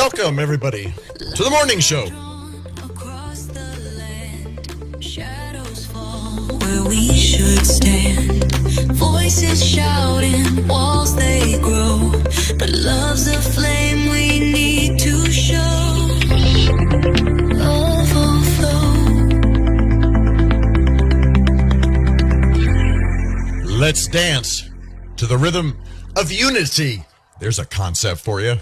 Welcome, everybody, to the morning show. Across the land, shadows fall where we should stand. Voices shouting, walls they grow, but love's a flame we need to show. Overflow. Let's dance to the rhythm of unity. There's a concept for you.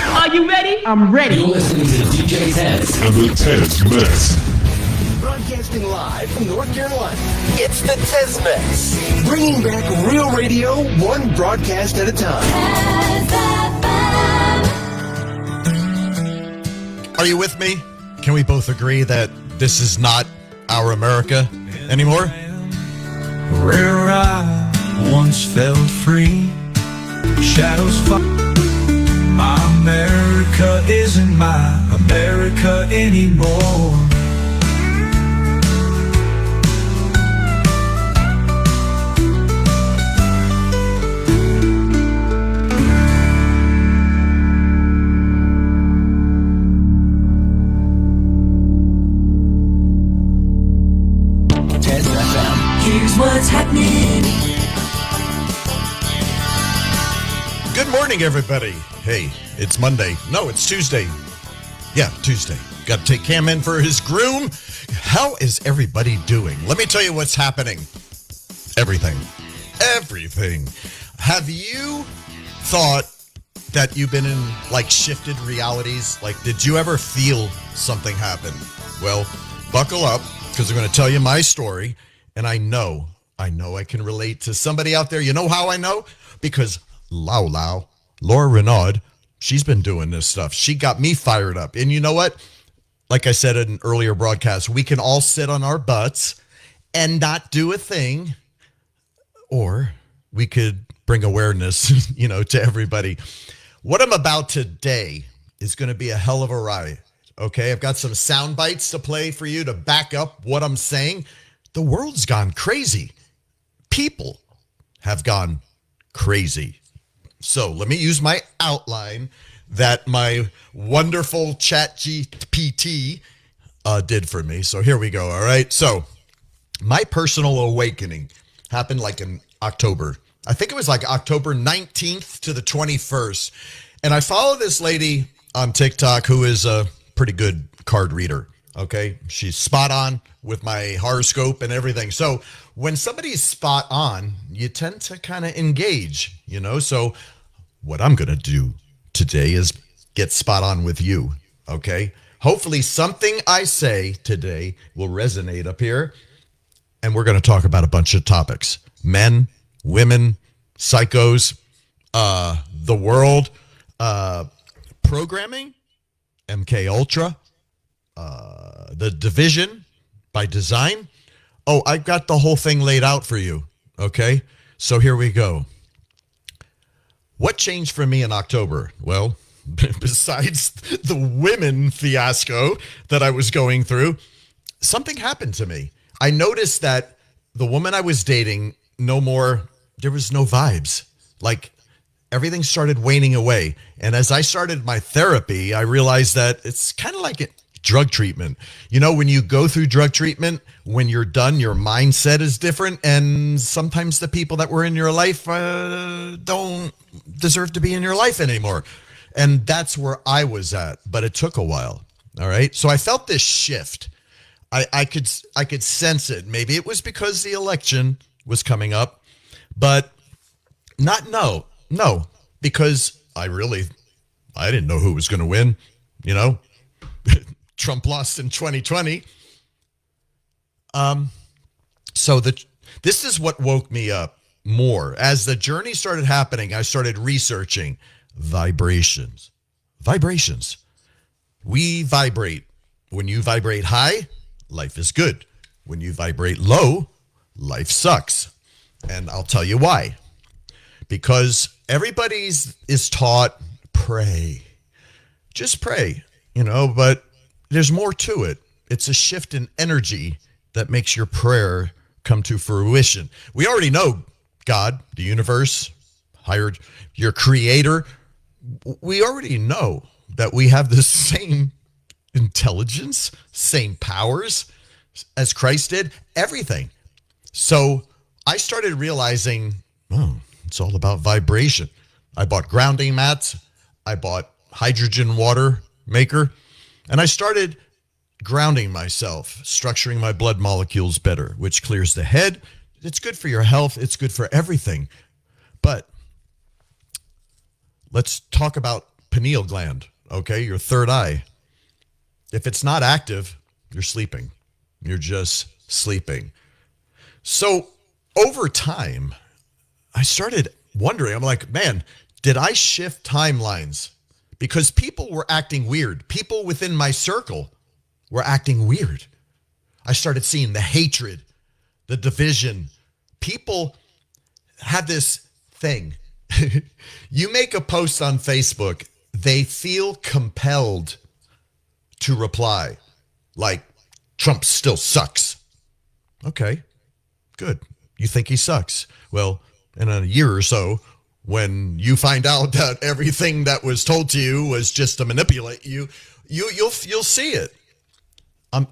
Are you ready? I'm ready. You're listening to DJ Tez. And the Tez Mess. Broadcasting live from North Carolina. It's the Tez Mess. Bringing back real radio, one broadcast at a time. Are you with me? Can we both agree that this is not our America anymore? Where I once felt free, shadows fall. My America isn't my America anymore. Tez FM. Here's what's happening. Good morning, everybody. Hey, it's Monday. No, it's Tuesday. Yeah, Tuesday. Got to take Cam in for his groom. How is everybody doing? Let me tell you what's happening. Everything. Everything. Have you thought that you've been in, like, shifted realities? Like, did you ever feel something happen? Well, buckle up, because I'm going to tell you my story, and I know I can relate to somebody out there. You know how I know? Because Laura Renaud, she's been doing this stuff. She got me fired up. And you know what? Like I said in an earlier broadcast, we can all sit on our butts and not do a thing, or we could bring awareness, to everybody. What I'm about today is going to be a hell of a ride. Okay, I've got some sound bites to play for you to back up what I'm saying. The world's gone crazy. People have gone crazy. So let me use my outline that my wonderful ChatGPT did for me. So here we go. All right. So my personal awakening happened like in October. I think it was like October 19th to the 21st. And I follow this lady on TikTok who is a pretty good card reader. Okay. She's spot on with my horoscope and everything. So when somebody's spot on, you tend to kind of engage, So what I'm going to do today is get spot on with you. Okay. Hopefully something I say today will resonate up here. And we're going to talk about a bunch of topics: men, women, psychos, the world, programming, MK Ultra, the division by design. Oh, I've got the whole thing laid out for you. Okay. So here we go. What changed for me in October? Well, besides the women fiasco that I was going through, something happened to me. I noticed that the woman I was dating, there was no vibes. Like, everything started waning away. And as I started my therapy, I realized that it's kind of like a drug treatment. When you go through drug treatment, when you're done, your mindset is different. And sometimes the people that were in your life don't deserve to be in your life anymore. And that's where I was at. But it took a while. All right. So I felt this shift. I could sense it. Maybe it was because the election was coming up, but no, because I didn't know who was going to win. Trump lost in 2020. So this is what woke me up more. As the journey started happening, I started researching vibrations. We vibrate. When you vibrate high, life is good. When you vibrate low, life sucks. And I'll tell you why. Because everybody is taught, pray. Just pray, but there's more to it. It's a shift in energy that makes your prayer come to fruition. We already know God, the universe, your creator. We already know that we have the same intelligence, same powers as Christ did, everything. So I started realizing, oh, it's all about vibration. I bought grounding mats. I bought hydrogen water maker, and I started grounding myself, structuring my blood molecules better, which clears the head. It's good for your health. It's good for everything. But let's talk about pineal gland, okay? Your third eye. If it's not active, you're sleeping. You're just sleeping. So over time, I started wondering, I'm like, man, did I shift timelines? Because people were acting weird. People within my circle were acting weird. I started seeing the hatred, the division. People had this thing. You make a post on Facebook, they feel compelled to reply, like, Trump still sucks. Okay, good. You think he sucks. Well, in a year or so, when you find out that everything that was told to you was just to manipulate you, you'll see it.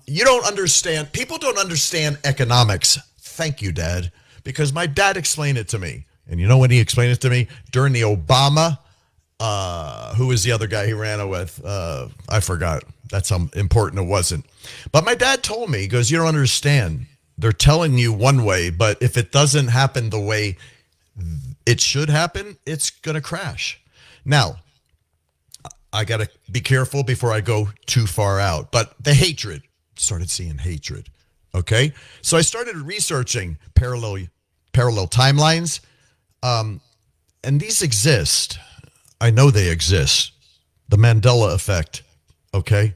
You don't understand. People don't understand economics. Thank you, Dad, because my dad explained it to me. And you know when he explained it to me? During the Obama, who was the other guy he ran it with? I forgot. That's how important it wasn't. But my dad told me, he goes, you don't understand. They're telling you one way, but if it doesn't happen the way it should happen, it's going to crash. Now, I got to be careful before I go too far out. But the hatred, started seeing hatred. Okay? So I started researching parallel timelines. And these exist. I know they exist. The Mandela effect. Okay?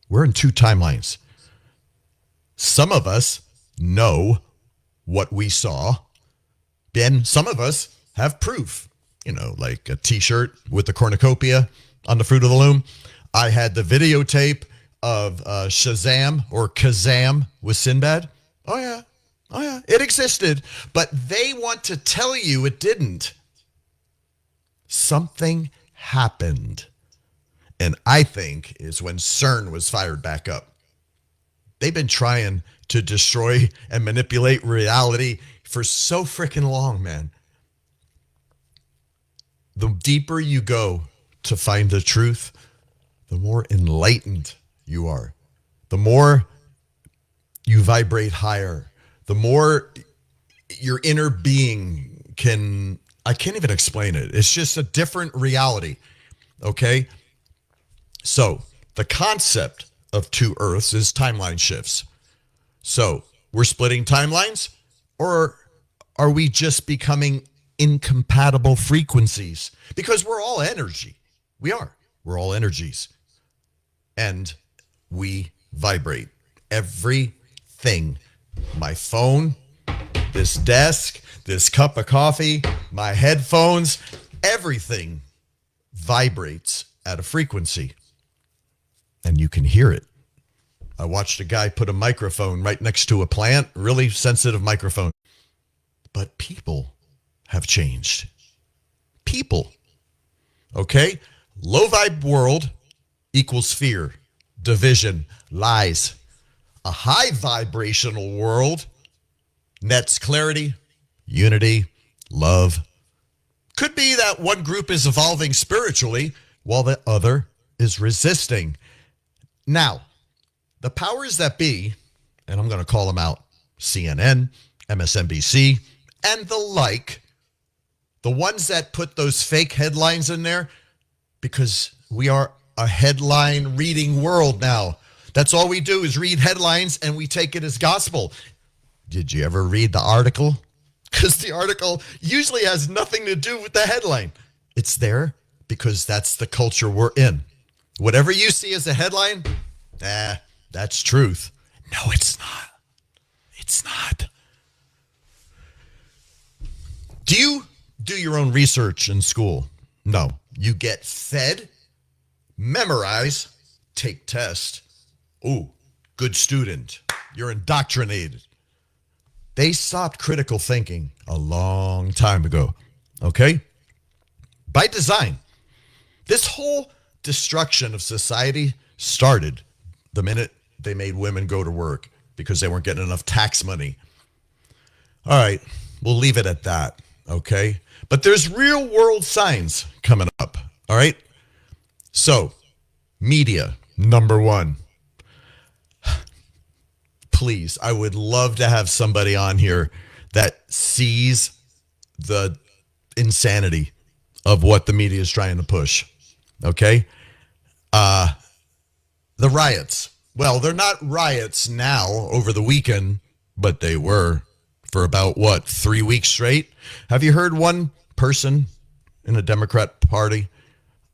We're in two timelines. Some of us know what we saw. Then some of us have proof, like a t-shirt with the cornucopia on the fruit of the loom. I had the videotape of Shazam or Kazam with Sinbad. Oh yeah, it existed, but they want to tell you it didn't. Something happened, and I think is when CERN was fired back up. They've been trying to destroy and manipulate reality for so freaking long, man. The deeper you go to find the truth, the more enlightened you are. The more you vibrate higher, the more your inner being I can't even explain it. It's just a different reality, okay? So the concept of two Earths is timeline shifts. So we're splitting timelines, or are we just becoming incompatible frequencies? Because we're all energy. We are. We're all energies. And we vibrate. Everything. My phone, this desk, this cup of coffee, my headphones, everything vibrates at a frequency. And you can hear it. I watched a guy put a microphone right next to a plant, really sensitive microphone. But people have changed. People. Okay? Low vibe world equals fear, division, lies. A high vibrational world nets clarity, unity, love. Could be that one group is evolving spiritually while the other is resisting. Now, the powers that be, and I'm going to call them out, CNN, MSNBC, and the like, the ones that put those fake headlines in there, because we are a headline reading world now. That's all we do is read headlines and we take it as gospel. Did you ever read the article? Because the article usually has nothing to do with the headline. It's there because that's the culture we're in. Whatever you see as a headline, that's truth. No, it's not. It's not. Do you do your own research in school? No. You get fed, memorize, take test. Ooh, good student. You're indoctrinated. They stopped critical thinking a long time ago. Okay? By design. This whole destruction of society started the minute they made women go to work because they weren't getting enough tax money. All right, we'll leave it at that, okay? But there's real world signs coming up, all right? So, media, number one. Please, I would love to have somebody on here that sees the insanity of what the media is trying to push, okay? The riots. Well, they're not riots now over the weekend, but they were for about, 3 weeks straight? Have you heard one person in the Democrat Party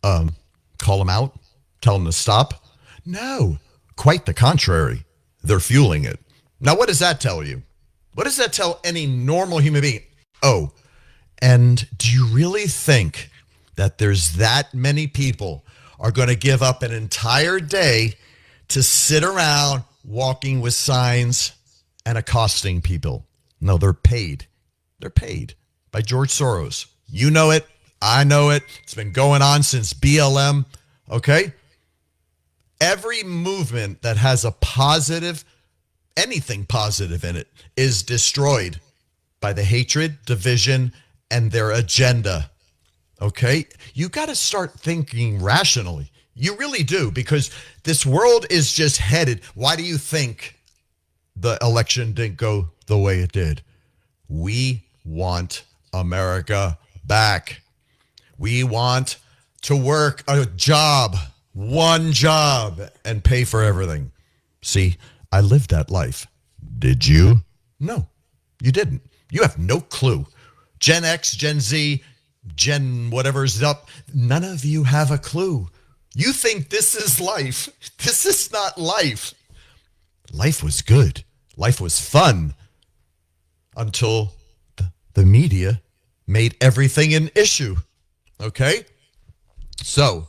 call them out, tell them to stop? No, quite the contrary. They're fueling it. Now, what does that tell you? What does that tell any normal human being? Oh, and do you really think that there's that many people are going to give up an entire day to sit around walking with signs and accosting people? No, they're paid. They're paid by George Soros. You know it. I know it. It's been going on since BLM. Okay? Every movement that has a positive, anything positive in it, is destroyed by the hatred, division, and their agenda. Okay? You got to start thinking rationally. You really do, because this world is just headed. Why do you think the election didn't go the way it did? We want America back. We want to work a job, one job, and pay for everything. See, I lived that life. Did you? No, you didn't. You have no clue. Gen X, Gen Z, Gen whatever's up, none of you have a clue. You think this is life. This is not life. Life was good. Life was fun until the media made everything an issue. Okay? So,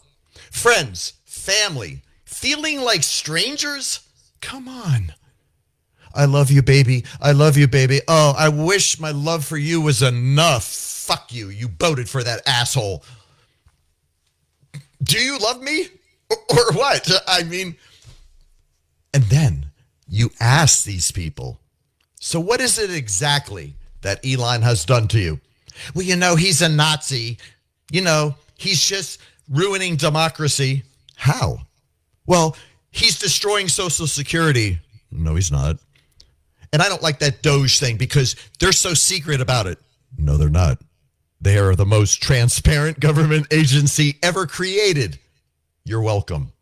friends, family, feeling like strangers? Come on. I love you, baby. I love you, baby. Oh, I wish my love for you was enough. Fuck you. You voted for that asshole. Do you love me? Or what? I mean, and then you ask these people, so what is it exactly that Elon has done to you? Well, you know, he's a Nazi. You know, he's just ruining democracy. How? Well, he's destroying Social Security. No, he's not. And I don't like that Doge thing because they're so secret about it. No, they're not. They are the most transparent government agency ever created. You're welcome.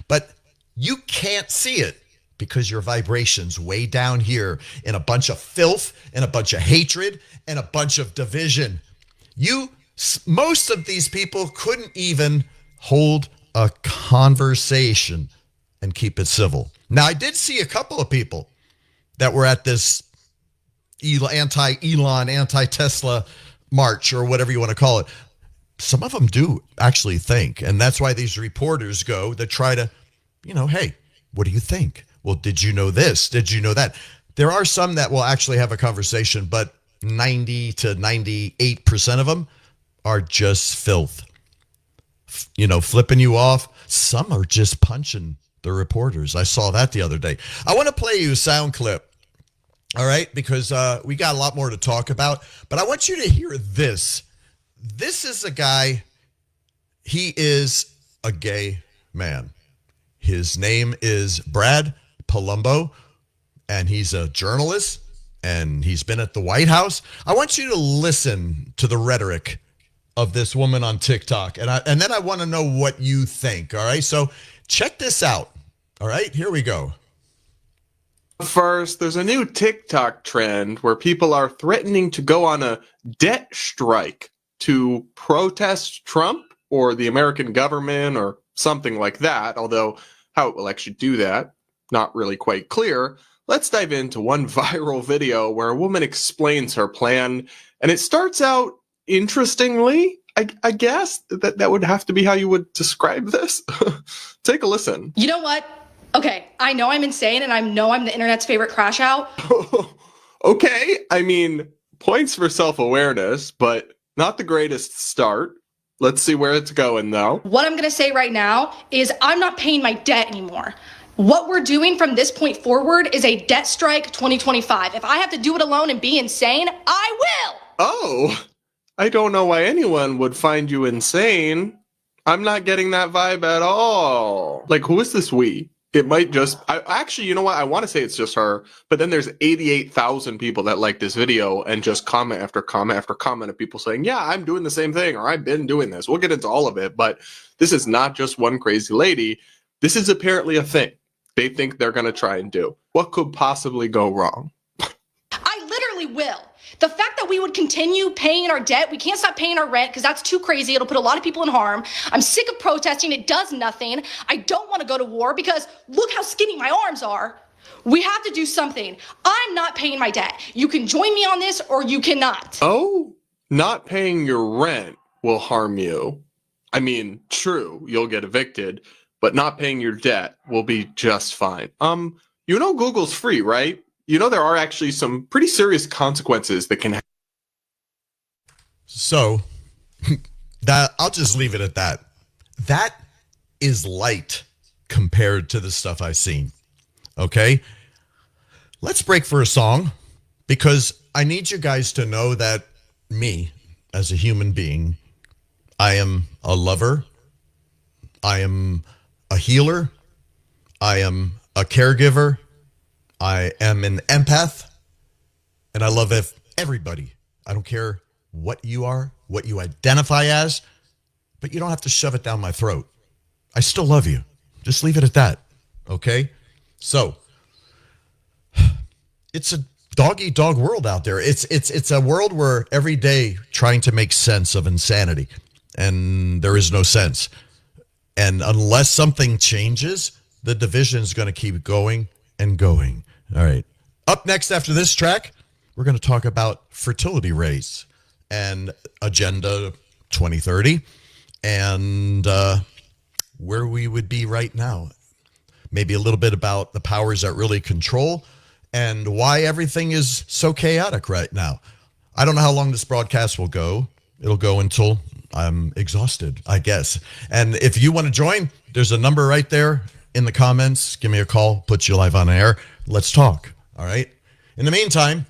But you can't see it because your vibration's way down here in a bunch of filth and a bunch of hatred and a bunch of division. Most of these people couldn't even hold a conversation and keep it civil. Now, I did see a couple of people that were at this anti-Elon, anti-Tesla march or whatever you want to call it. Some of them do actually think, and that's why these reporters go to try to, hey, what do you think? Well, did you know this? Did you know that? There are some that will actually have a conversation, but 90 to 98% of them are just filth. Flipping you off. Some are just punching the reporters. I saw that the other day. I want to play you a sound clip. All right, because we got a lot more to talk about, but I want you to hear this. This is a guy, he is a gay man. His name is Brad Polumbo, and he's a journalist, and he's been at the White House. I want you to listen to the rhetoric of this woman on TikTok, and then I want to know what you think, all right? So check this out, all right? Here we go. First, there's a new TikTok trend where people are threatening to go on a debt strike to protest Trump or the American government or something like that, although how it will actually do that, not really quite clear. Let's dive into one viral video where a woman explains her plan, and it starts out interestingly. I guess that would have to be how you would describe this. Take a listen. You know what? Okay, I know I'm insane, and I know I'm the internet's favorite crash out. Okay, I mean, points for self-awareness, but not the greatest start. Let's see where it's going, though. What I'm gonna say right now is I'm not paying my debt anymore. What we're doing from this point forward is a debt strike 2025. If I have to do it alone and be insane, I will! Oh, I don't know why anyone would find you insane. I'm not getting that vibe at all. Like, who is this we? It might just, actually, you know what? I want to say it's just her, but then there's 88,000 people that like this video and just comment after comment after comment of people saying, yeah, I'm doing the same thing, or I've been doing this. We'll get into all of it, but this is not just one crazy lady. This is apparently a thing they think they're going to try and do. What could possibly go wrong? I literally will. The fact that we would continue paying our debt, we can't stop paying our rent because that's too crazy. It'll put a lot of people in harm. I'm sick of protesting. It does nothing. I don't want to go to war because look how skinny my arms are. We have to do something. I'm not paying my debt. You can join me on this or you cannot. Oh, not paying your rent will harm you. I mean, true, you'll get evicted, but not paying your debt will be just fine. You know Google's free, right? You know there are actually some pretty serious consequences that can happen. So that I'll just leave it at that. That is light compared to the stuff I've seen. Okay? Let's break for a song because I need you guys to know that me, as a human being, I am a lover. I am a healer. I am a caregiver. I am an empath. And I love everybody. I don't care what you are, what you identify as, but you don't have to shove it down my throat. I still love you. Just leave it at that. Okay? So, it's a dog-eat-dog world out there. It's a world where every day trying to make sense of insanity, and there is no sense. And unless something changes, the division is going to keep going and going. All right. Up next after this track, we're going to talk about fertility rates and Agenda 2030 and where we would be right now. Maybe a little bit about the powers that really control and why everything is so chaotic right now. I don't know how long this broadcast will go. It'll go until I'm exhausted, I guess. And if you want to join, there's a number right there in the comments. Give me a call, put you live on air. Let's talk. All right. In the meantime,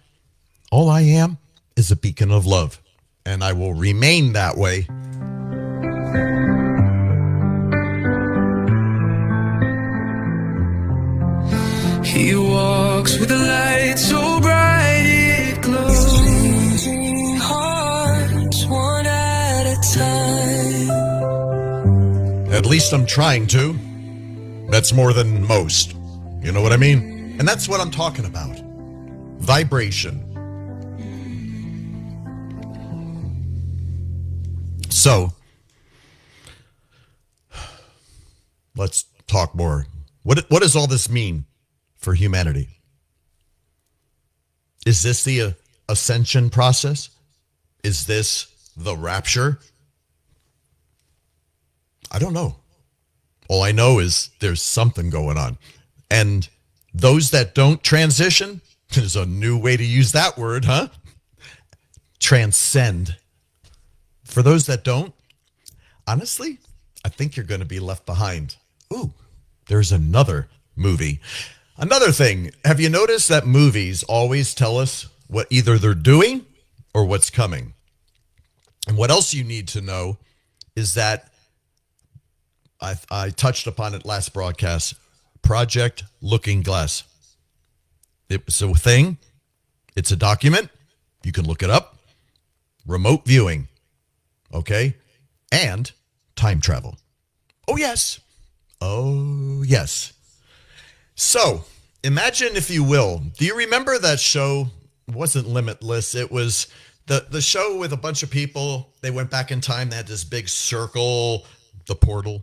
all I am is a beacon of love, and I will remain that way. He walks with a light so bright it glows. Changing hearts one at a time. At least I'm trying to. That's more than most. You know what I mean? And that's what I'm talking about. Vibration. So, let's talk more. What does all this mean for humanity? Is this the ascension process? Is this the rapture? I don't know. All I know is there's something going on. And those that don't transition, there's a new way to use that word, huh? Transcend. For those that don't, honestly, I think you're going to be left behind. Ooh, there's another movie. Another thing, have you noticed that movies always tell us what either they're doing or what's coming? And what else you need to know is that I touched upon it last broadcast, Project Looking Glass. It's a thing. It's a document. You can look it up. Remote viewing. Okay? And time travel. Oh, yes. Oh, yes. So, imagine, if you will, do you remember that show? It wasn't Limitless. It was the show with a bunch of people. They went back in time. They had this big circle, the portal,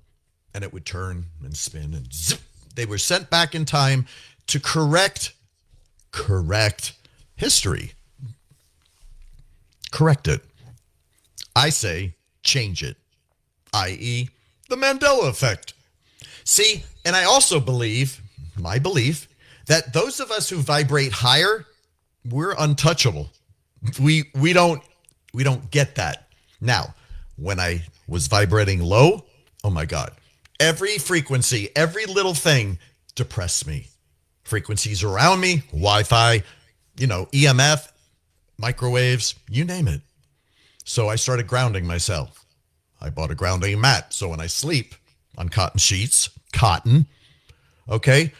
and it would turn and spin and zip. They were sent back in time to correct history. Correct it. I say change it, i.e. the Mandela effect. See, and I also believe, my belief, that those of us who vibrate higher, we're untouchable. We don't get that. Now, when I was vibrating low, oh my God. Every frequency, every little thing depressed me. Frequencies around me, Wi-Fi, EMF, microwaves, you name it. So I started grounding myself. I bought a grounding mat. So when I sleep on cotton sheets, okay?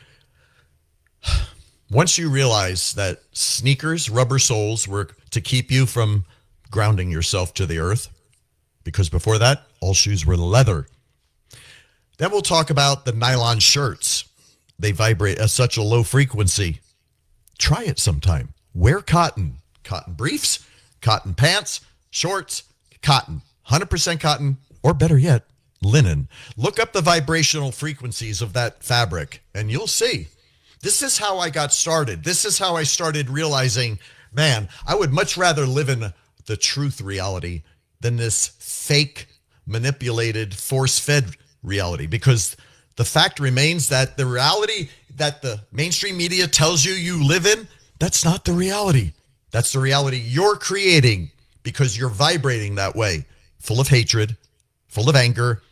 Once you realize that sneakers, rubber soles were to keep you from grounding yourself to the earth, because before that, all shoes were leather. Then we'll talk about the nylon shirts. They vibrate at such a low frequency. Try it sometime. Wear cotton. Cotton briefs, cotton pants, shorts, cotton. 100% cotton, or better yet, linen. Look up the vibrational frequencies of that fabric, and you'll see. This is how I got started. This is how I started realizing, man, I would much rather live in the truth reality than this fake, manipulated, force-fed reality. Because the fact remains that the reality that the mainstream media tells you live in, that's not the reality. That's the reality you're creating because you're vibrating that way, full of hatred, full of anger.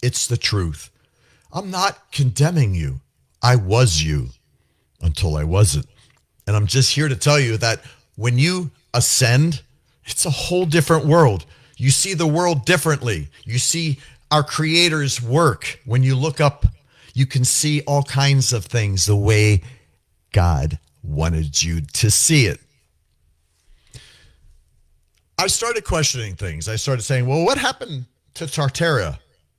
It's the truth. I'm not condemning you. I was you until I wasn't. And I'm just here to tell you that when you ascend, it's a whole different world. You see the world differently. You see our Creator's work. When you look up, you can see all kinds of things the way God wanted you to see it. I started questioning things. I started saying, well, what happened to Tartaria?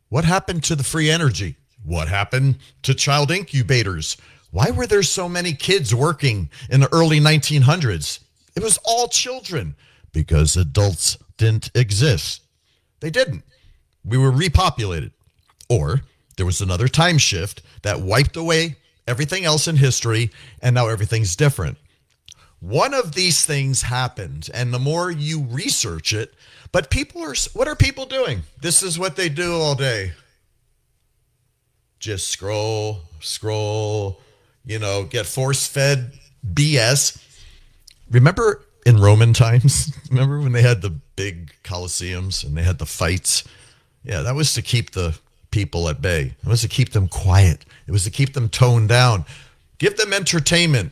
What happened to the free energy? What happened to child incubators? Why were there so many kids working in the early 1900s? It was all children because adults didn't exist. They didn't. We were repopulated. Or there was another time shift that wiped away everything else in history, and now everything's different. One of these things happened, and the more you research it, but what are people doing? This is what they do all day. Just scroll, get force-fed BS. Remember in Roman times? Remember when they had the big Colosseums and they had the fights? Yeah, that was to keep the people at bay. It was to keep them quiet. It was to keep them toned down. Give them entertainment.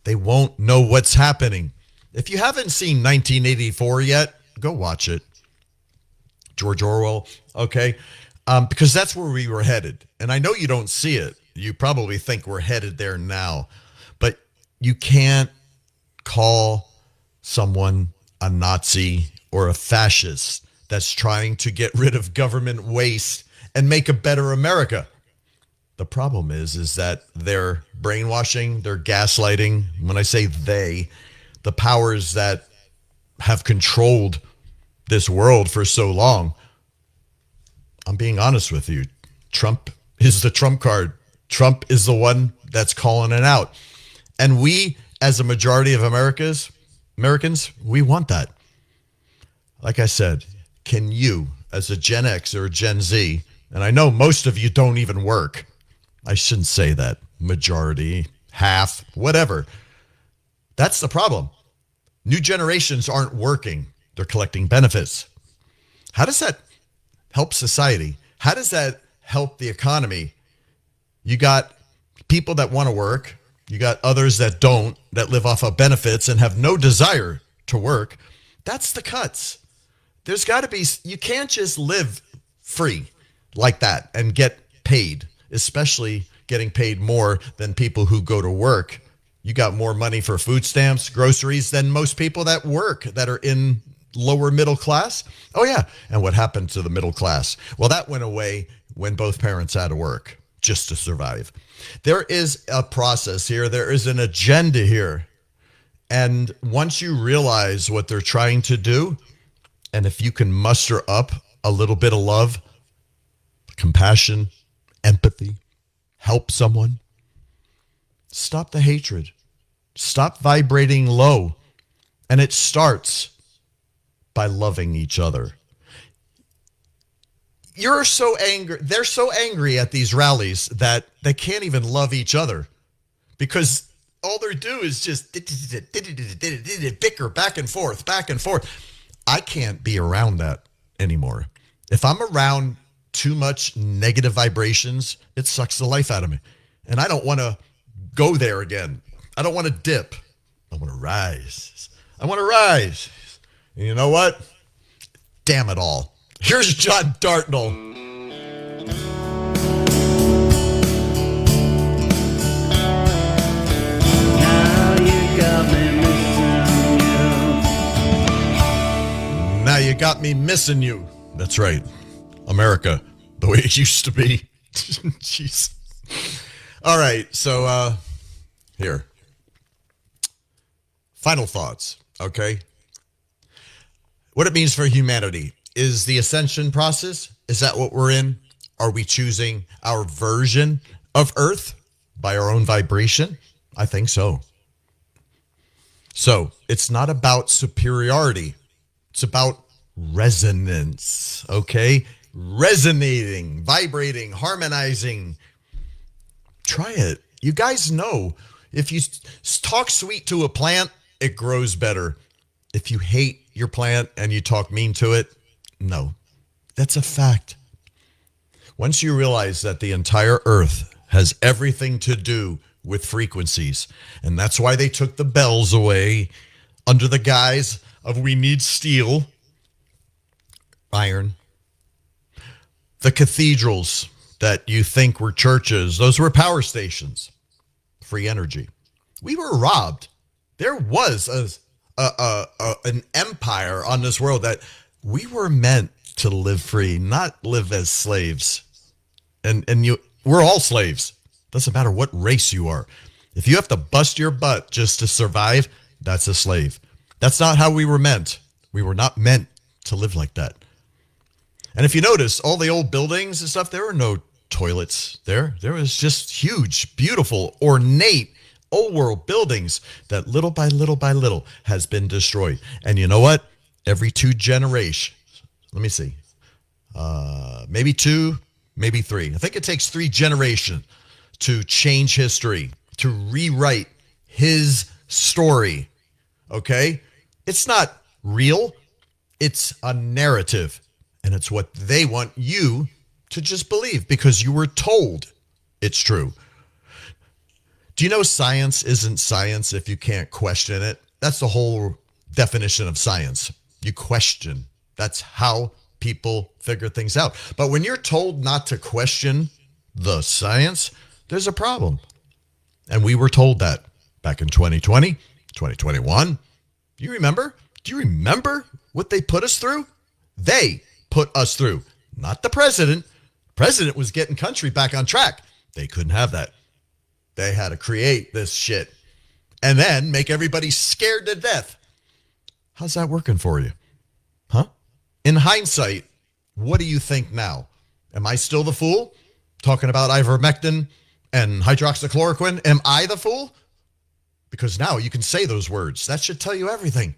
They won't know what's happening. If you haven't seen 1984 yet, go watch it. George Orwell, okay? Because that's where we were headed. And I know you don't see it. You probably think we're headed there now. But you can't call someone a Nazi or a fascist that's trying to get rid of government waste and make a better America. The problem is that they're brainwashing, they're gaslighting. When I say they, the powers that have controlled this world for so long, I'm being honest with you. Trump is the trump card. Trump is the one that's calling it out. And we, as a majority of Americans, we want that. Like I said, can you, as a Gen X or a Gen Z, and I know most of you don't even work. I shouldn't say that. Majority, half, whatever. That's the problem. New generations aren't working. They're collecting benefits. How does that help society? How does that help the economy? You got people that want to work. You got others that don't, that live off of benefits and have no desire to work. That's the cuts. There's got to be, you can't just live free like that and get paid, especially getting paid more than people who go to work. You got more money for food stamps, groceries than most people that work that are in lower middle class. Oh yeah. And what happened to the middle class? Well, that went away when both parents had to work just to survive. There is a process here. There is an agenda here. And once you realize what they're trying to do, and if you can muster up a little bit of love, compassion, empathy, help someone, stop the hatred, stop vibrating low. And it starts by loving each other. You're so angry. They're so angry at these rallies that they can't even love each other because all they do is just bicker back and forth, back and forth. I can't be around that anymore. If I'm around too much negative vibrations, it sucks the life out of me. And I don't want to go there again. I don't want to dip. I want to rise. I want to rise. And you know what? Damn it all. Here's John Dartnell. Now you got me missing you. That's right. America, the way it used to be. Jeez. All right, so here. Final thoughts, okay? What it means for humanity. Is the ascension process, is that what we're in? Are we choosing our version of Earth by our own vibration? I think so. So it's not about superiority. It's about resonance, okay? Resonating, vibrating, harmonizing. Try it. You guys know if you talk sweet to a plant, it grows better. If you hate your plant and you talk mean to it, no, that's a fact. Once you realize that the entire earth has everything to do with frequencies, and that's why they took the bells away under the guise of we need steel, iron. The cathedrals that you think were churches, those were power stations, free energy. We were robbed. There was an empire on this world that we were meant to live free, not live as slaves. And we're all slaves. Doesn't matter what race you are. If you have to bust your butt just to survive, that's a slave. That's not how we were meant. We were not meant to live like that. And if you notice, all the old buildings and stuff, there were no toilets there. There was just huge, beautiful, ornate, old world buildings that little by little has been destroyed. And you know what? Every 2 generations, let me see, maybe 2, maybe 3. I think it takes 3 generations to change history, to rewrite his story. Okay? It's not real. It's a narrative. And it's what they want you to just believe because you were told it's true. Do you know science isn't science if you can't question it? That's the whole definition of science. You question. That's how people figure things out. But when you're told not to question the science, there's a problem. And we were told that back in 2020, 2021. Do you remember? Do you remember what they put us through? They put us through, not the president. President was getting country back on track. They couldn't have that. They had to create this shit and then make everybody scared to death. How's that working for you? Huh? In hindsight, what do you think now? Am I still the fool? Talking about ivermectin and hydroxychloroquine? Am I the fool? Because now you can say those words. That should tell you everything.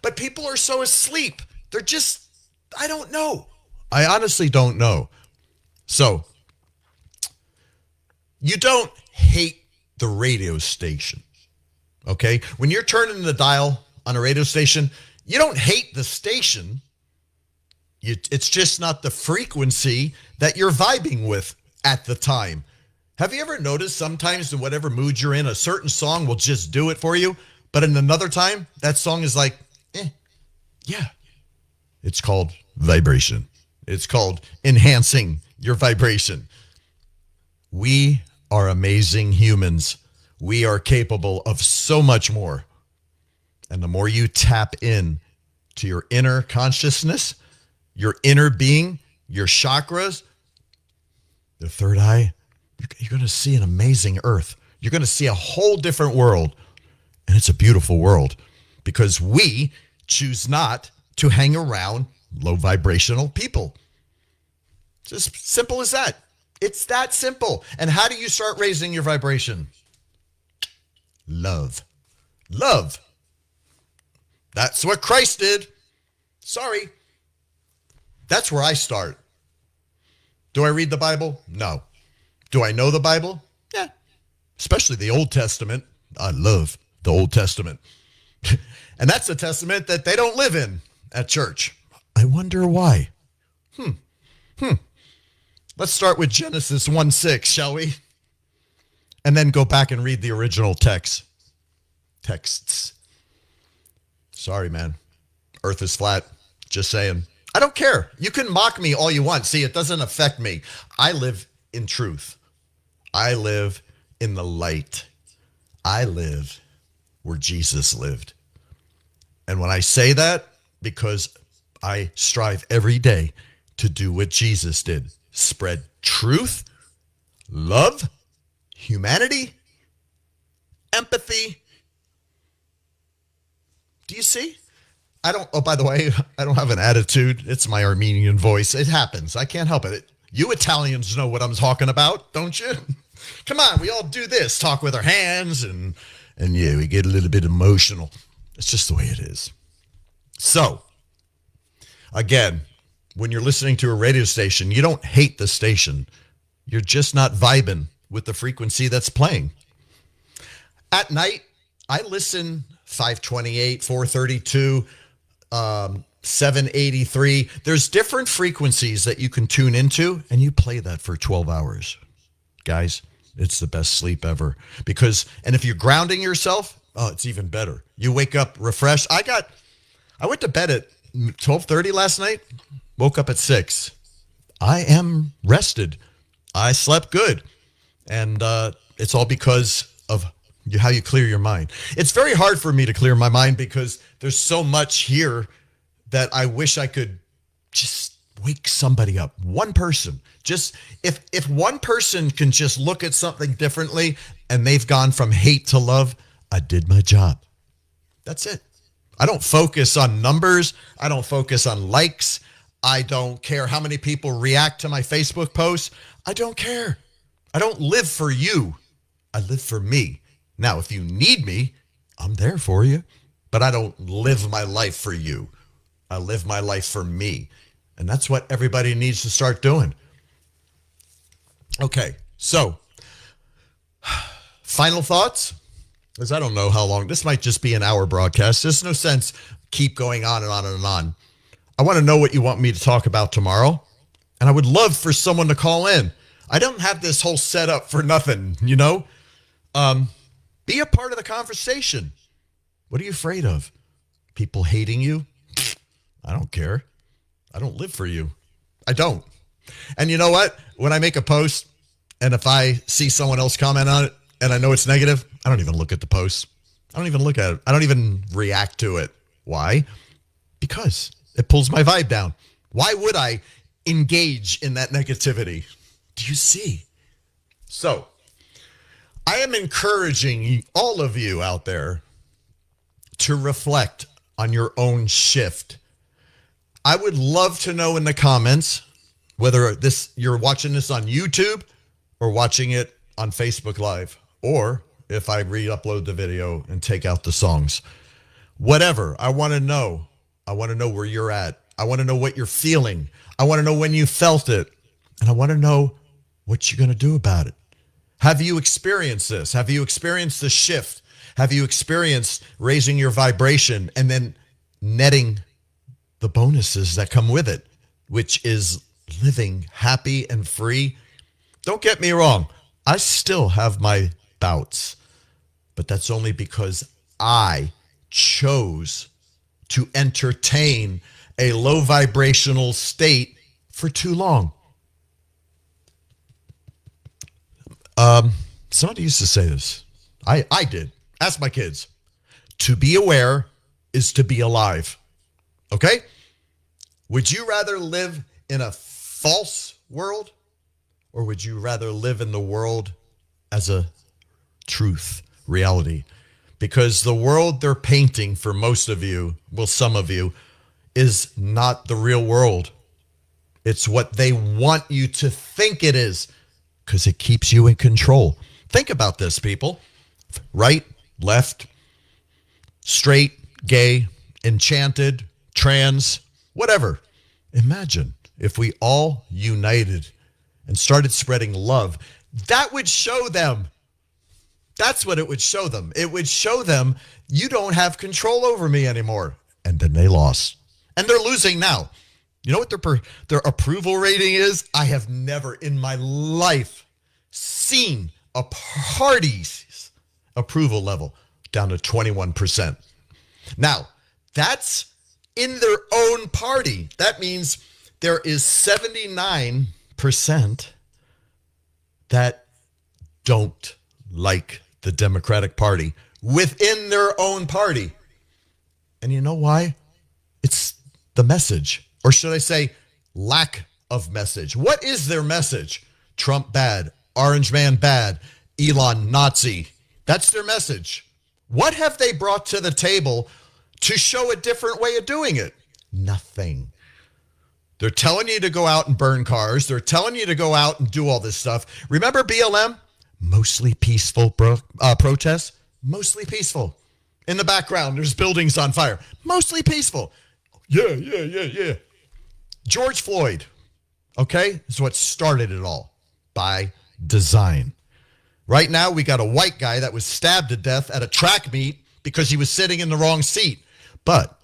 But people are so asleep. They're just, I don't know. I honestly don't know. So, you don't hate the radio station, okay? When you're turning the dial on a radio station, you don't hate the station. It's just not the frequency that you're vibing with at the time. Have you ever noticed sometimes in whatever mood you're in, a certain song will just do it for you, but in another time, that song is like, yeah. It's called vibration. It's called enhancing your vibration. We are amazing humans. We are capable of so much more. And the more you tap in to your inner consciousness, your inner being, your chakras, the third eye, you're going to see an amazing earth. You're going to see a whole different world. And it's a beautiful world because we choose not to hang around low vibrational people. Just simple as that. It's that simple. And how do you start raising your vibration? Love. Love. That's what Christ did. Sorry. That's where I start. Do I read the Bible? No. Do I know the Bible? Yeah. Especially the Old Testament. I love the Old Testament. And that's a testament that they don't live in. at church. I wonder why. Let's start with Genesis 1:6, shall we? And then go back and read the original texts. Sorry, man. Earth is flat. Just saying. I don't care. You can mock me all you want. See, it doesn't affect me. I live in truth. I live in the light. I live where Jesus lived. And when I say that, because I strive every day to do what Jesus did, spread truth, love, humanity, empathy. Do you see? By the way, I don't have an attitude. It's my Armenian voice. It happens. I can't help it. You Italians know what I'm talking about, don't you? Come on, we all do this, talk with our hands, and yeah, we get a little bit emotional. It's just the way it is. So, again, when you're listening to a radio station, you don't hate the station. You're just not vibing with the frequency that's playing. At night, I listen 528, 432, 783. There's different frequencies that you can tune into, and you play that for 12 hours. Guys, it's the best sleep ever. And if you're grounding yourself, it's even better. You wake up refreshed. I went to bed at 12:30 last night, woke up at 6. I am rested. I slept good. And it's all because of how you clear your mind. It's very hard for me to clear my mind because there's so much here that I wish I could just wake somebody up. One person. Just if one person can just look at something differently and they've gone from hate to love, I did my job. That's it. I don't focus on numbers. I don't focus on likes. I don't care how many people react to my Facebook posts. I don't care. I don't live for you. I live for me. Now, if you need me, I'm there for you. But I don't live my life for you. I live my life for me. And that's what everybody needs to start doing. Okay, so final thoughts? Because I don't know how long. This might just be an hour broadcast. There's no sense keep going on and on and on. I want to know what you want me to talk about tomorrow. And I would love for someone to call in. I don't have this whole setup for nothing, you know? Be a part of the conversation. What are you afraid of? People hating you? I don't care. I don't live for you. I don't. And you know what? When I make a post and if I see someone else comment on it and I know it's negative, I don't even look at the post. I don't even look at it. I don't even react to it. Why? Because it pulls my vibe down. Why would I engage in that negativity? Do you see? So, I am encouraging all of you out there to reflect on your own shift. I would love to know in the comments whether you're watching this on YouTube or watching it on Facebook Live, or if I re-upload the video and take out the songs. Whatever. I want to know. I want to know where you're at. I want to know what you're feeling. I want to know when you felt it. And I want to know what you're going to do about it. Have you experienced this? Have you experienced the shift? Have you experienced raising your vibration and then netting the bonuses that come with it, which is living happy and free? Don't get me wrong. I still have my bouts, but that's only because I chose to entertain a low vibrational state for too long. Somebody used to say this. I did. Ask my kids. To be aware is to be alive. Okay? Would you rather live in a false world, or would you rather live in the world as a truth, reality? Because the world they're painting for most of you, well, some of you, is not the real world. It's what they want you to think it is, because it keeps you in control. Think about this, people. Right, left, straight, gay, enchanted, trans, whatever. Imagine if we all united and started spreading love. That would show them. That's what it would show them. It would show them, you don't have control over me anymore. And then they lost. And they're losing now. You know what their approval rating is? I have never in my life seen a party's approval level down to 21%. Now, that's in their own party. That means there is 79% that don't like the Democratic Party within their own party. And you know why? It's the message, or should I say lack of message. What is their message? Trump bad, Orange Man bad, Elon Nazi. That's their message. What have they brought to the table to show a different way of doing it? Nothing. They're telling you to go out and burn cars. They're telling you to go out and do all this stuff. Remember BLM? Mostly peaceful protests. Mostly peaceful. In the background, there's buildings on fire. Mostly peaceful. Yeah. George Floyd, okay, is what started it all by design. Right now, we got a white guy that was stabbed to death at a track meet because he was sitting in the wrong seat. But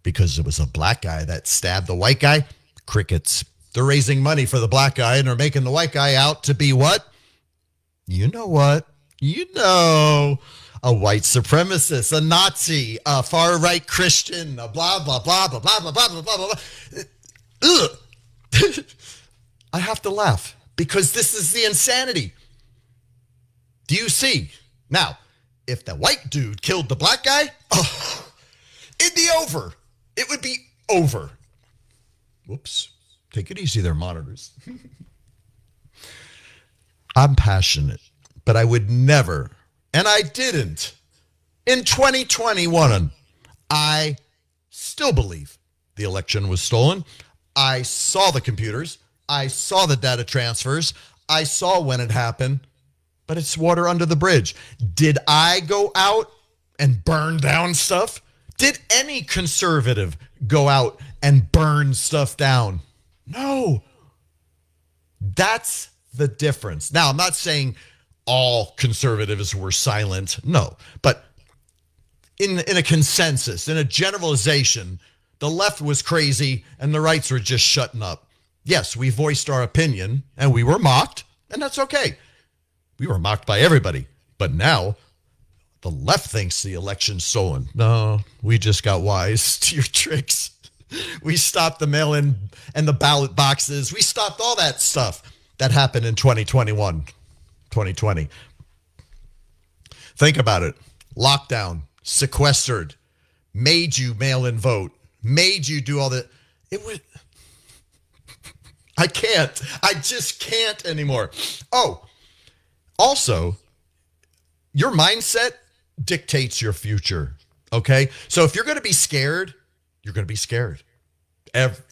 because it was a black guy that stabbed the white guy, crickets. They're raising money for the black guy, and they're making the white guy out to be what? You know what? You know, a white supremacist, a Nazi, a far-right Christian, a blah, blah, blah, blah, blah, blah, blah, blah, blah, blah. Ugh. I have to laugh because this is the insanity. Do you see? Now, if the white dude killed the black guy, it'd be over. It would be over. Whoops. Take it easy there, monitors. I'm passionate, but I would never, and I didn't. In 2021, I still believe the election was stolen. I saw the computers. I saw the data transfers. I saw when it happened, but it's water under the bridge. Did I go out and burn down stuff? Did any conservative go out and burn stuff down? No. That's the difference. Now, I'm not saying all conservatives were silent. No. But in a consensus, in a generalization, the left was crazy and the rights were just shutting up. Yes, we voiced our opinion and we were mocked, and that's okay. We were mocked by everybody. But now the left thinks the election's stolen. No, we just got wise to your tricks. We stopped the mail-in and the ballot boxes. We stopped all that stuff that happened in 2020. Think about it. Lockdown, sequestered, made you mail-in vote, made you do all that. It would. I can't. I just can't anymore. Oh, also, your mindset dictates your future. Okay? So if you're going to be scared, you're going to be scared.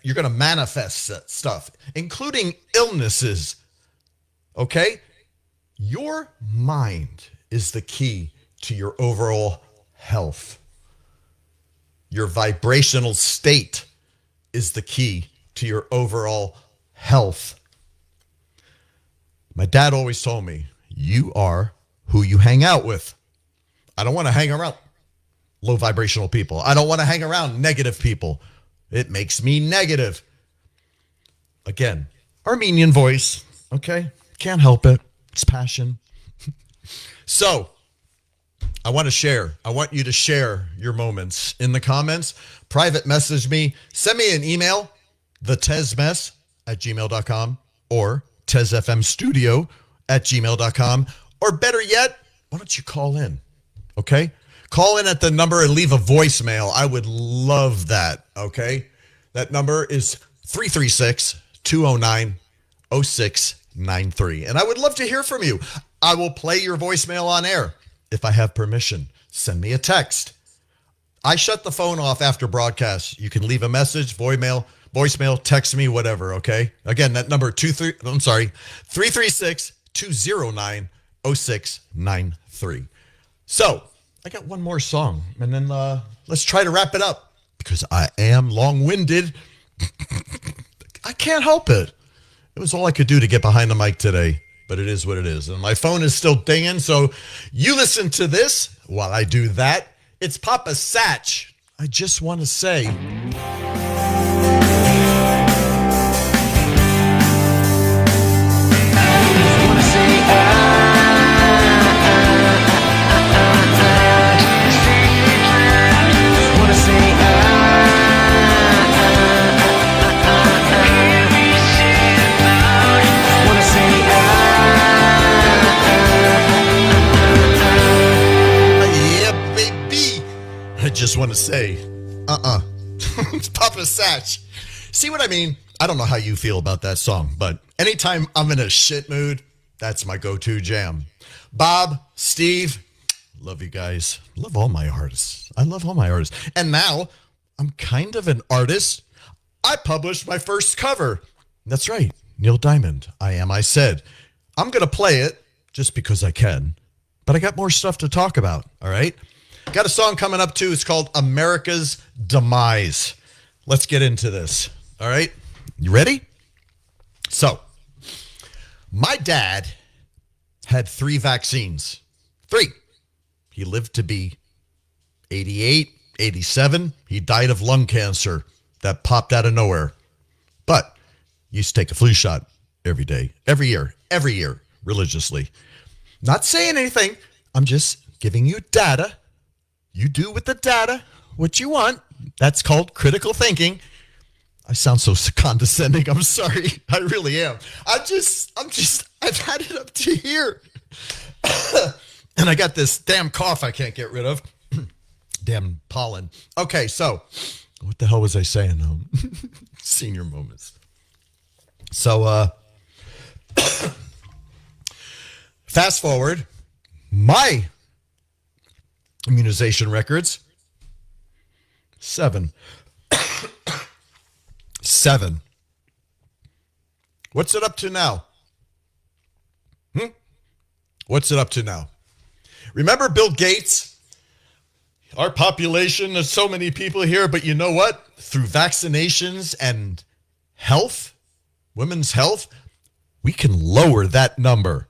You're going to manifest stuff, including illnesses. Okay? Your mind is the key to your overall health. Your vibrational state is the key to your overall health. My dad always told me, you are who you hang out with. I don't want to hang around low vibrational people. I don't want to hang around negative people. It makes me negative. Again, Armenian voice, okay? Can't help it. It's passion. So, I want you to share your moments in the comments. Private message me. Send me an email, thetezmess@gmail.com or tezfmstudio@gmail.com. Or better yet, why don't you call in, okay? Call in at the number and leave a voicemail. I would love that, okay? That number is 336-209-0693. And I would love to hear from you. I will play your voicemail on air if I have permission. Send me a text. I shut the phone off after broadcast. You can leave a message, voicemail, text me, whatever, okay? Again, that number 336-209-0693. So, I got one more song, and then let's try to wrap it up because I am long-winded. I can't help it. It was all I could do to get behind the mic today, but it is what it is. And my phone is still dinging, so you listen to this while I do that. It's Papa Satch. I just want to say... want to say, It's Papa Satch. See what I mean? I don't know how you feel about that song, but anytime I'm in a shit mood, that's my go-to jam. Bob, Steve, love you guys. Love all my artists. I love all my artists. And now I'm kind of an artist. I published my first cover. That's right. Neil Diamond. I Am, I Said. I'm going to play it just because I can, but I got more stuff to talk about. All right. Got a song coming up too. It's called America's Demise. Let's get into this. All right. You ready? So my dad had 3 vaccines. 3. He lived to be 88, 87. He died of lung cancer that popped out of nowhere. But he used to take a flu shot every day, every year, religiously. Not saying anything. I'm just giving you data. You do with the data what you want. That's called critical thinking. I sound so condescending. I'm sorry. I really am. I've had it up to here. And I got this damn cough I can't get rid of. Damn pollen. Okay, so what the hell was I saying? Senior moments. So, fast forward, my immunization records, 7. 7. What's it up to now? What's it up to now? Remember Bill Gates? Our population, there's so many people here, but you know what? Through vaccinations and health, women's health, we can lower that number.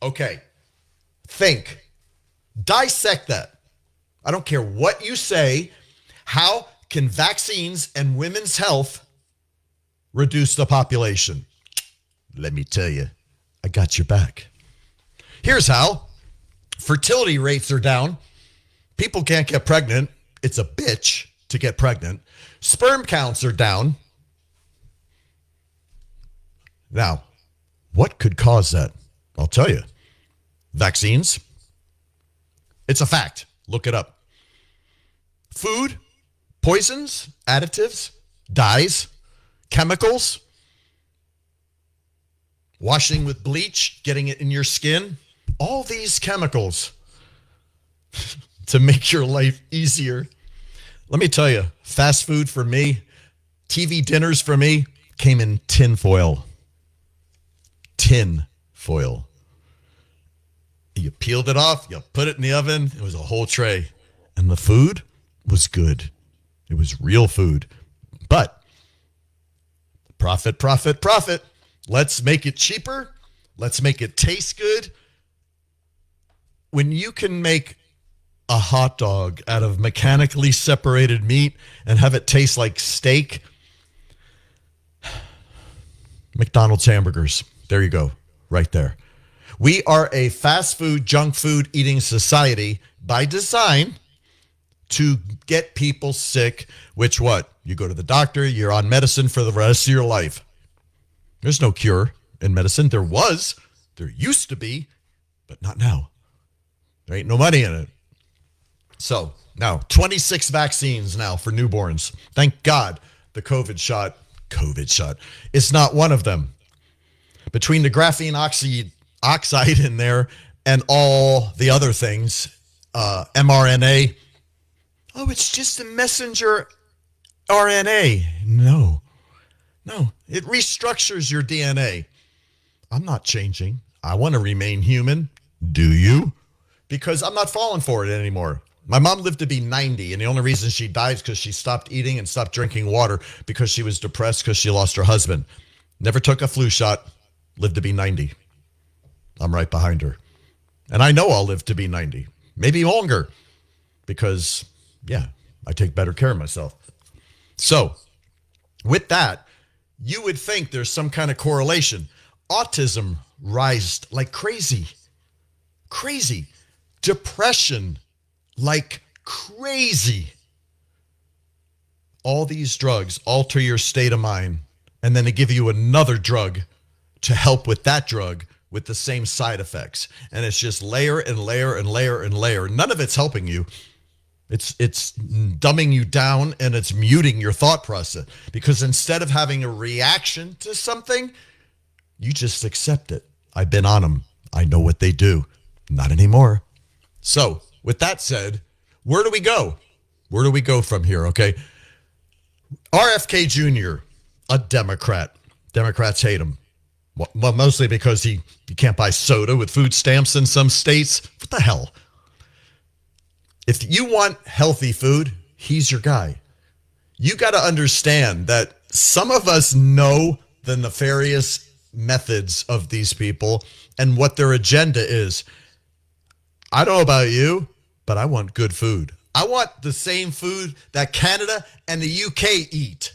Okay. Think. Dissect that. I don't care what you say. How can vaccines and women's health reduce the population? Let me tell you, I got your back. Here's how. Fertility rates are down. People can't get pregnant. It's a bitch to get pregnant. Sperm counts are down. Now, what could cause that? I'll tell you. Vaccines. It's a fact. Look it up. Food, poisons, additives, dyes, chemicals, washing with bleach, getting it in your skin. All these chemicals to make your life easier. Let me tell you, fast food for me, TV dinners for me, came in tin foil. Tin foil. You peeled it off, you put it in the oven, it was a whole tray. And the food was good. It was real food. But profit, profit, profit. Let's make it cheaper. Let's make it taste good. When you can make a hot dog out of mechanically separated meat and have it taste like steak, McDonald's hamburgers. There you go, right there. We are a fast food, junk food eating society by design to get people sick, which what? You go to the doctor, you're on medicine for the rest of your life. There's no cure in medicine. There used to be, but not now. There ain't no money in it. So now 26 vaccines now for newborns. Thank God the COVID shot is not one of them. Between the graphene oxide in there and all the other things, mRNA. Oh, it's just a messenger RNA. No, it restructures your DNA. I'm not changing. I want to remain human. Do you? Because I'm not falling for it anymore. My mom lived to be 90, and the only reason she died is because she stopped eating and stopped drinking water because she was depressed because she lost her husband. Never took a flu shot, lived to be 90. I'm right behind her. And I know I'll live to be 90, maybe longer, because, yeah, I take better care of myself. So, with that, you would think there's some kind of correlation. Autism rised like crazy. Crazy. Depression like crazy. All these drugs alter your state of mind, and then they give you another drug to help with that drug with the same side effects. And it's just layer and layer and layer and layer. None of it's helping you. It's dumbing you down, and it's muting your thought process, because instead of having a reaction to something, you just accept it. I've been on them. I know what they do. Not anymore. So with that said, where do we go? Where do we go from here? Okay. RFK Jr., a Democrat. Democrats hate him. Well, mostly because you can't buy soda with food stamps in some states. What the hell? If you want healthy food, he's your guy. You got to understand that some of us know the nefarious methods of these people and what their agenda is. I don't know about you, but I want good food. I want the same food that Canada and the UK eat.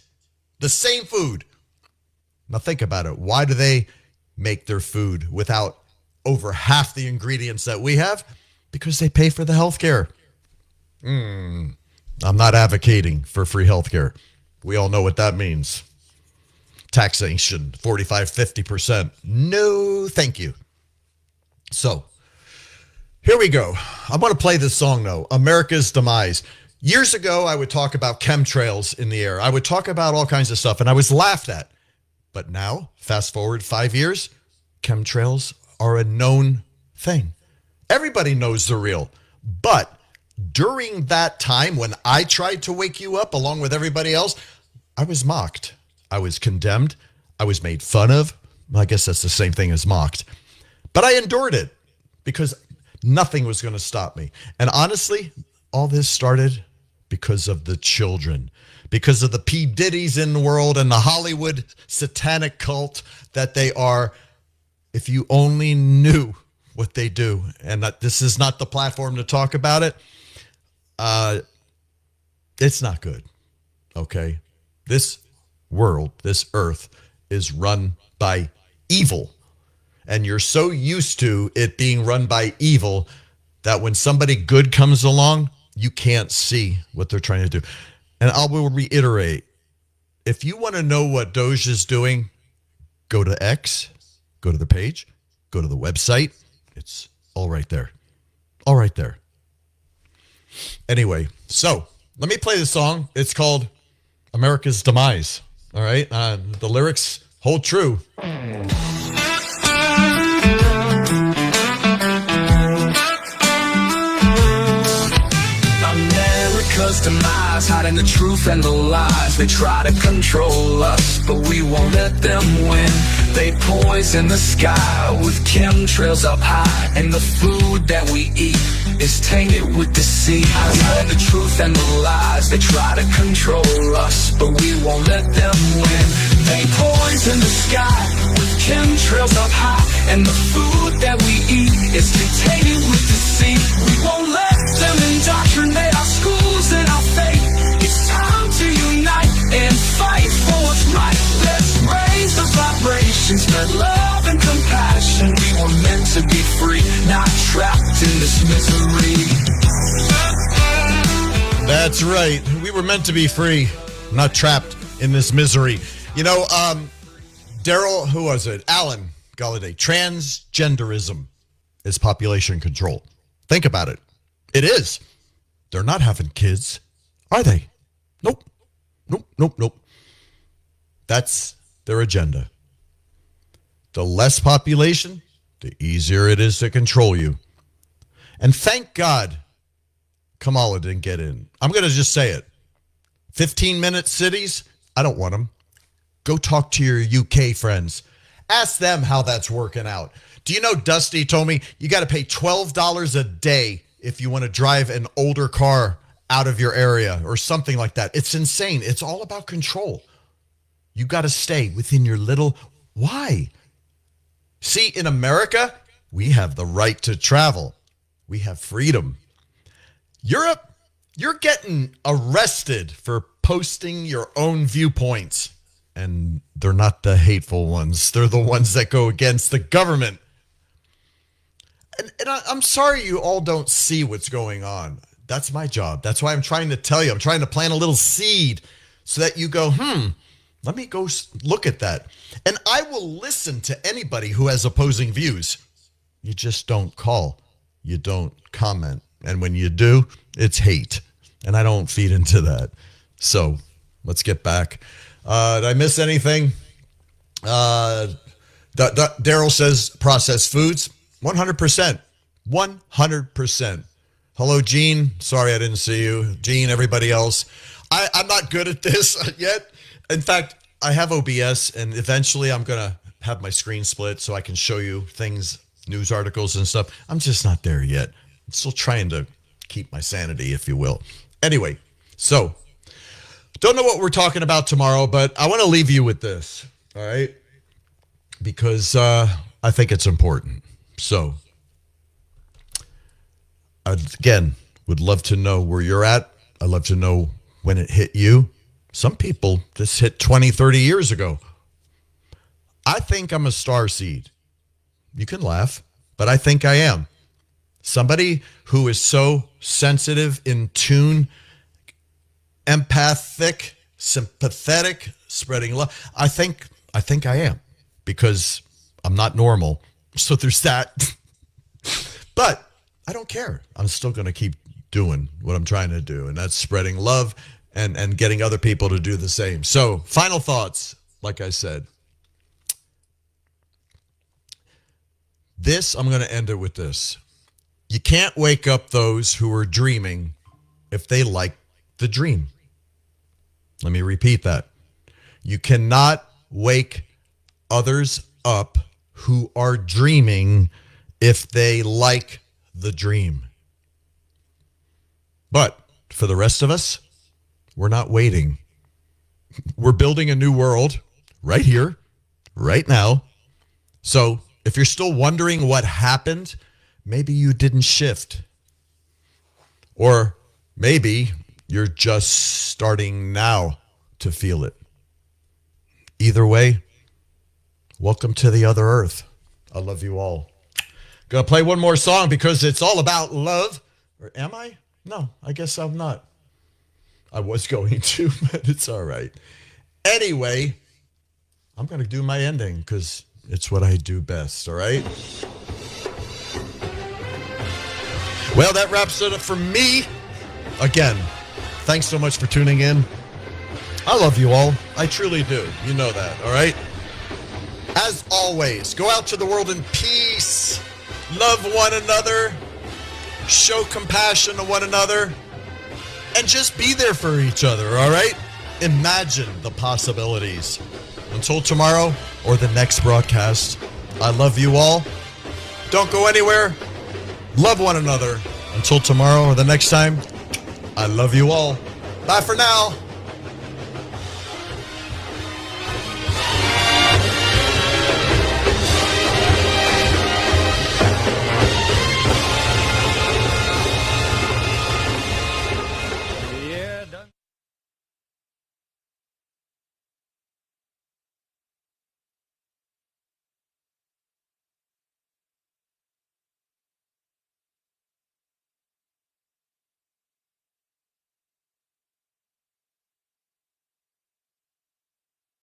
The same food. Now think about it. Why do they make their food without over half the ingredients that we have? Because they pay for the health care. I'm not advocating for free health care. We all know what that means. Taxation, 45, 50%. No, thank you. So, here we go. I want to play this song, though, America's Demise. Years ago, I would talk about chemtrails in the air. I would talk about all kinds of stuff, and I was laughed at. But now, fast forward 5 years, chemtrails are a known thing. Everybody knows they're real. But during that time, when I tried to wake you up along with everybody else, I was mocked. I was condemned. I was made fun of. I guess that's the same thing as mocked. But I endured it because nothing was going to stop me. And honestly, all this started because of the children, because of the P. Diddy's in the world and the Hollywood satanic cult that they are. If you only knew what they do, and that this is not the platform to talk about it, it's not good. Okay. This world, this earth is run by evil. And you're so used to it being run by evil that when somebody good comes along, you can't see what they're trying to do. And I will reiterate, if you want to know what Doge is doing, go to X, go to the page, go to the website. It's all right there. All right there. Anyway, so let me play the song. It's called America's Demise. All right. The lyrics hold true. America's demise, hiding the truth and the lies. They try to control us, but we won't let them win. They poison the sky with chemtrails up high, and the food that we eat is tainted with deceit. Hiding the truth and the lies. They try to control us, but we won't let them win. They poison the sky with chemtrails up high, and the food that we eat is tainted with deceit. We won't let them indoctrinate our schools and our faith. It's time to unite and fight for what's right. Let's raise the vibrations, spread love and compassion. We were meant to be free, not trapped in this misery. That's right. We were meant to be free, not trapped in this misery. You know, Daryl, who was it? Alan Galladay. Transgenderism is population control. Think about it. It is. They're not having kids, are they? Nope. Nope, nope, nope. That's their agenda. The less population, the easier it is to control you. And thank God Kamala didn't get in. I'm going to just say it. 15-minute cities, I don't want them. Go talk to your UK friends. Ask them how that's working out. Do you know Dusty told me you got to pay $12 a day if you want to drive an older car out of your area or something like that. It's insane. It's all about control. You got to stay within your little... Why? See, in America, we have the right to travel. We have freedom. Europe, you're getting arrested for posting your own viewpoints. And they're not the hateful ones. They're the ones that go against the government. And I'm sorry you all don't see what's going on. That's my job. That's why I'm trying to tell you. I'm trying to plant a little seed so that you go, let me go look at that. And I will listen to anybody who has opposing views. You just don't call. You don't comment. And when you do, it's hate. and I don't feed into that. So let's get back. Did I miss anything? Daryl says processed foods, 100%. 100%. Hello, Gene. Sorry I didn't see you. Gene, everybody else. I'm not good at this yet. In fact, I have OBS, and eventually I'm going to have my screen split so I can show you things, news articles and stuff. I'm just not there yet. I'm still trying to keep my sanity, if you will. Anyway, so don't know what we're talking about tomorrow, but I want to leave you with this, all right? Because I think it's important. So, again, would love to know where you're at. I'd love to know when it hit you. Some people this hit 20, 30 years ago. I think I'm a star seed. You can laugh, but I think I am. Somebody who is so sensitive, in tune, empathic, sympathetic, spreading love. I think I am, because I'm not normal. So there's that. But I don't care. I'm still going to keep doing what I'm trying to do, and that's spreading love and getting other people to do the same. So final thoughts, like I said. I'm going to end it with this. You can't wake up those who are dreaming if they like the dream. Let me repeat that. You cannot wake others up who are dreaming if they like the dream. But for the rest of us, we're not waiting. We're building a new world right here, right now. So if you're still wondering what happened, maybe you didn't shift. Or maybe you're just starting now to feel it. Either way, welcome to the other earth. I love you all. Gonna play one more song because it's all about love. Or am I? No, I guess I'm not. I was going to, but it's all right. Anyway, I'm gonna do my ending because it's what I do best, all right? Well, that wraps it up for me. Again, thanks so much for tuning in. I love you all. I truly do. You know that, all right? As always, go out to the world in peace. Love one another. Show compassion to one another. And just be there for each other, all right? Imagine the possibilities. Until tomorrow or the next broadcast, I love you all. Don't go anywhere. Love one another. Until tomorrow or the next time, I love you all. Bye for now.